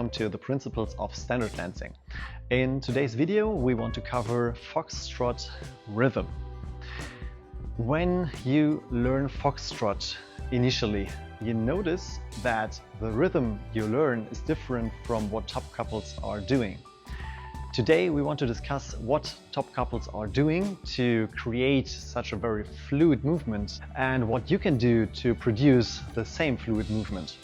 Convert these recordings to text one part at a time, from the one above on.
welcome to the principles of standard dancing. In today's video we want to cover Foxtrot rhythm. When you learn Foxtrot initially, you notice that the rhythm you learn is different from what top couples are doing. Today we want to discuss what top couples are doing to create such a very fluid movement and what you can do to produce the same fluid movement.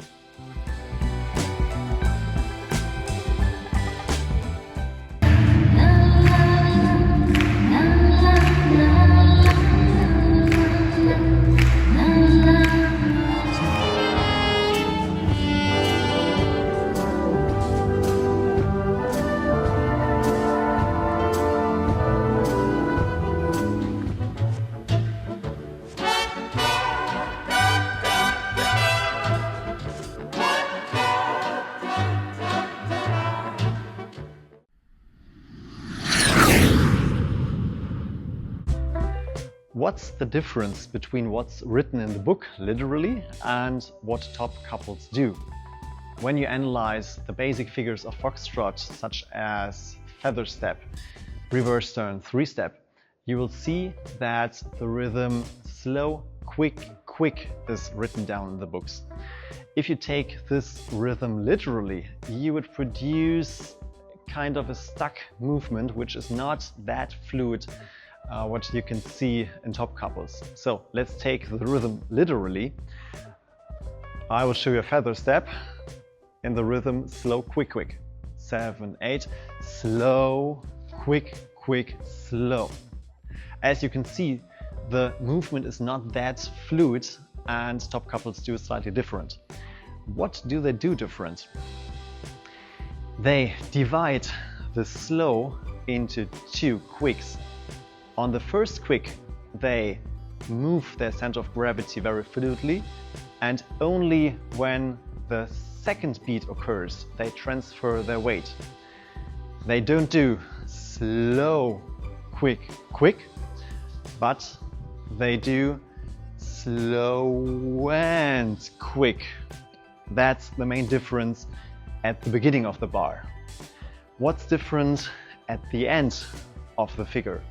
What's the difference between what's written in the book, literally, and what top couples do? When you analyze the basic figures of Foxtrot, such as feather step, reverse turn, three-step, you will see that the rhythm slow, quick, quick is written down in the books. If you take this rhythm literally, you would produce kind of a stuck movement, which is not that fluid. What you can see in top couples. So let's take the rhythm literally. I will show you a feather step in the rhythm slow, quick, quick. 7, 8, slow, quick, quick, slow. As you can see, the movement is not that fluid and top couples do slightly different. What do they do different? They divide the slow into two quicks. On the first quick, they move their center of gravity very fluidly, and only when the second beat occurs, they transfer their weight. They don't do slow, quick, quick, but they do slow and quick. That's the main difference at the beginning of the bar. What's different at the end of the figure?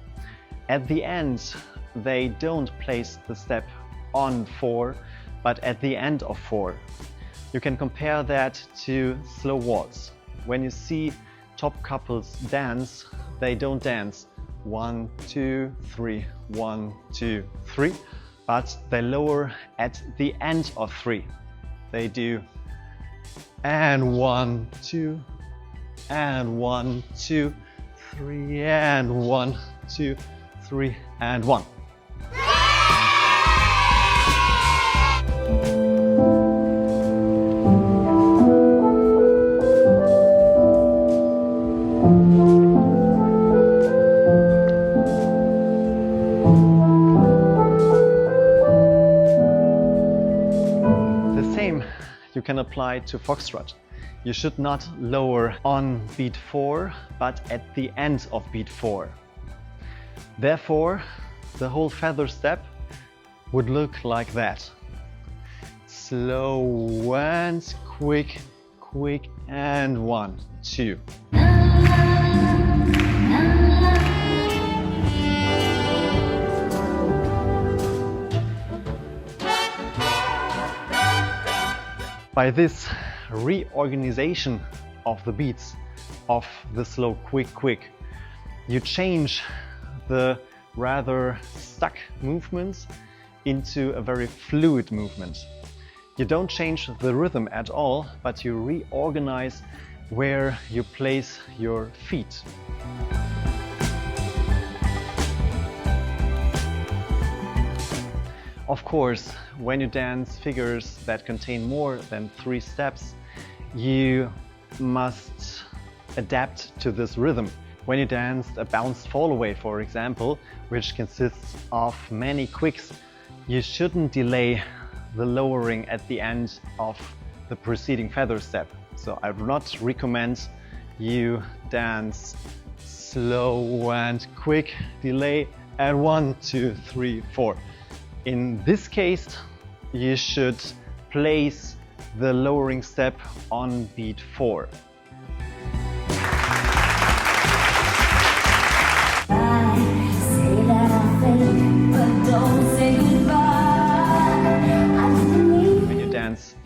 At the end, they don't place the step on 4, but at the end of 4. You can compare that to slow waltz. When you see top couples dance, they don't dance 1, 2, 3, 1, 2, 3, but they lower at the end of 3. They do and 1, 2, and 1, 2, 3, and 1, 2, 3, and 1. The same you can apply to Foxtrot. You should not lower on beat 4, but at the end of beat 4. Therefore, the whole feather step would look like that. Slow and quick, quick, and 1, 2. By this reorganization of the beats of the slow, quick, quick, you change the rather stuck movements into a very fluid movement. You don't change the rhythm at all, but you reorganize where you place your feet. Of course, when you dance figures that contain more than 3 steps, you must adapt to this rhythm. When you dance a bounced fall away, for example, which consists of many quicks, you shouldn't delay the lowering at the end of the preceding feather step. So I would not recommend you dance slow and quick, delay, and 1, 2, 3, 4. In this case, you should place the lowering step on beat 4.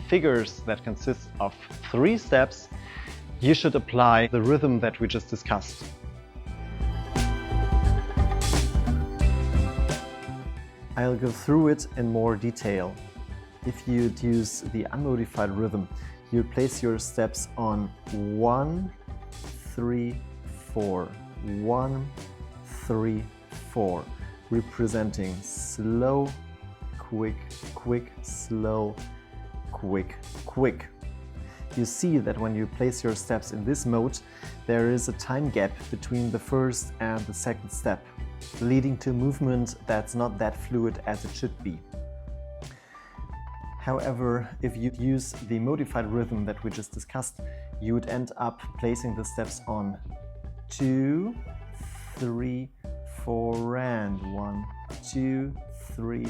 figures that consist of 3 steps, you should apply the rhythm that we just discussed. I'll go through it in more detail. If you'd use the unmodified rhythm, you place your steps on 1, 3, 4, 1, 3, 4, representing slow, quick, quick, slow, quick, quick. You see that when you place your steps in this mode, there is a time gap between the first and the second step, leading to movement that's not that fluid as it should be. However, if you use the modified rhythm that we just discussed, you would end up placing the steps on 2, 3, 4 and 1, 2, 3,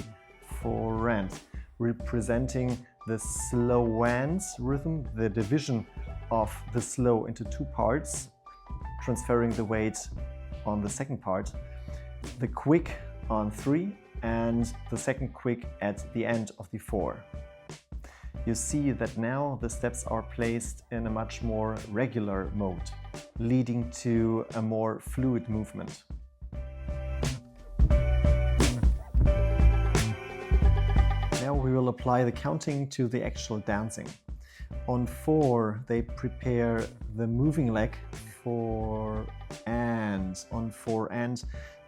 4 and, representing the slow and rhythm, the division of the slow into 2 parts, transferring the weight on the second part, the quick on 3 and the second quick at the end of the 4. You see that now the steps are placed in a much more regular mode, leading to a more fluid movement. Now we will apply the counting to the actual dancing. On 4, they prepare the moving leg for and. On 4 and,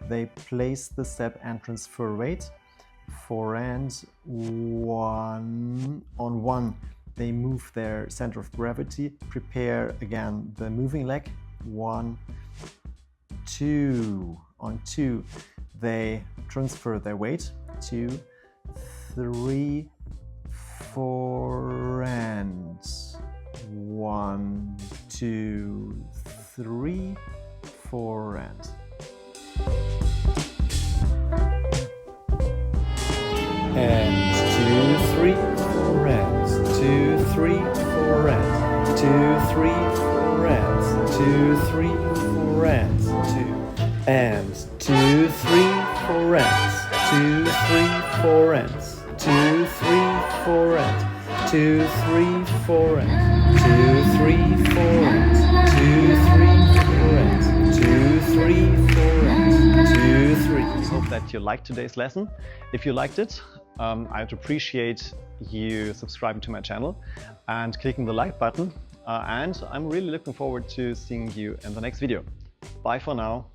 they place the step and transfer weight. 4 and 1. On 1, they move their center of gravity, prepare again the moving leg. 1, 2. On 2, they transfer their weight. 2, 3, 4 and 1, 2, 3, 4 and. And 2, 3, 4 and 2, 3, 4 and 2, 3, 4 and 2, 3, 4 and 2 and 2, 3, 4 and 2, 3, 4 and 2, 3, 4 and 2, 3, 4 and 2, 3, 4 and 2, 3, 4 and 2, 3, 4 and 2, 3. I hope that you liked today's lesson. If you liked it, I'd appreciate you subscribing to my channel and clicking the like button. And I'm really looking forward to seeing you in the next video. Bye for now.